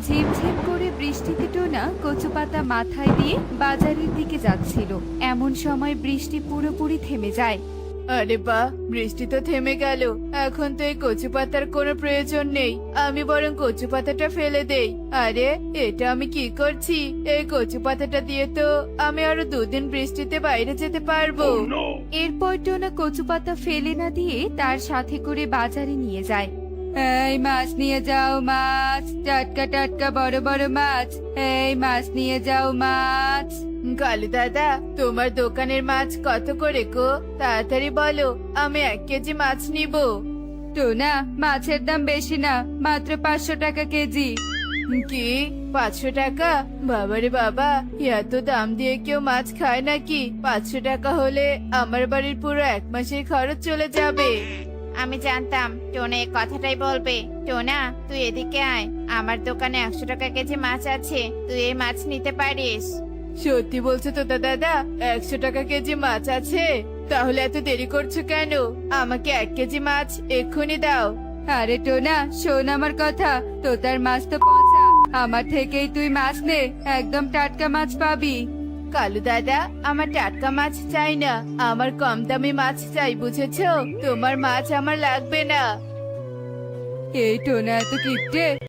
ঝিমঝিম করে বৃষ্টিতে টোনা কচুপাতা মাথায় দিয়ে বাজারের দিকে যাচ্ছিল। এমন সময় বৃষ্টি পুরোপুরি থেমে যায়। আরে বাহ, বৃষ্টি তো থেমে গেল। এখন তো এই কচু পাতার কোনো প্রয়োজন নেই। আমি বরং কচু পাতাটা ফেলে দেই। আরে, এটা আমি কি করছি? এই কচু পাতাটা দিয়ে তো আমি আরো 2 দিন বৃষ্টিতে বাইরে যেতে পারবো। এরপর টোনা কচুপাতা ফেলে না দিয়ে তার সাথে করে বাজারে নিয়ে যায়। এই মাছ নিয়ে যাও, মাছ, টাটকা টাটকা বড় বড় মাছ। এই মাছ নিয়ে যাও, মাছ। কালু দাদা, তোমার দোকানের মাছ কত করে গো? তাড়াতাড়ি বলো, আমি 1 কেজি মাছ নিব। টোনা, মাছের দাম বেশি না, মাত্র 500 টাকা কেজি। কি, 500 টাকা? বাবারে বাবা, এত দাম দিয়ে কেউ মাছ খায় নাকি? 500 টাকা হলে আমার বাড়ির পুরো 1 মাসের খরচ চলে যাবে। আমি জানতাম টোনা এই কথাটাই বলবে। টোনা, তুই এদিকে আয়, আমার দোকানে 100 টাকা কেজি মাছ আছে, তুই এই মাছ নিতে পারিস। সত্যি বলছো তো দাদা? 100 টাকা কেজি মাছ আছে? তাহলে এত দেরি করছো কেন? আমাকে 1 কেজি মাছ এক্ষুনি দাও। আরে টোনা, শোন আমার কথা। তোতার মাছ তো পচা, আমার থেকেই তুই মাছ নে, একদম টাটকা মাছ পাবি। কালু দাদা, আমার টাটকা মাছ চাই না, আমার কম দামি মাছ চাই, বুঝেছো? তোমার মাছ আমার লাগবে না। এই টোনা এত কিপটে।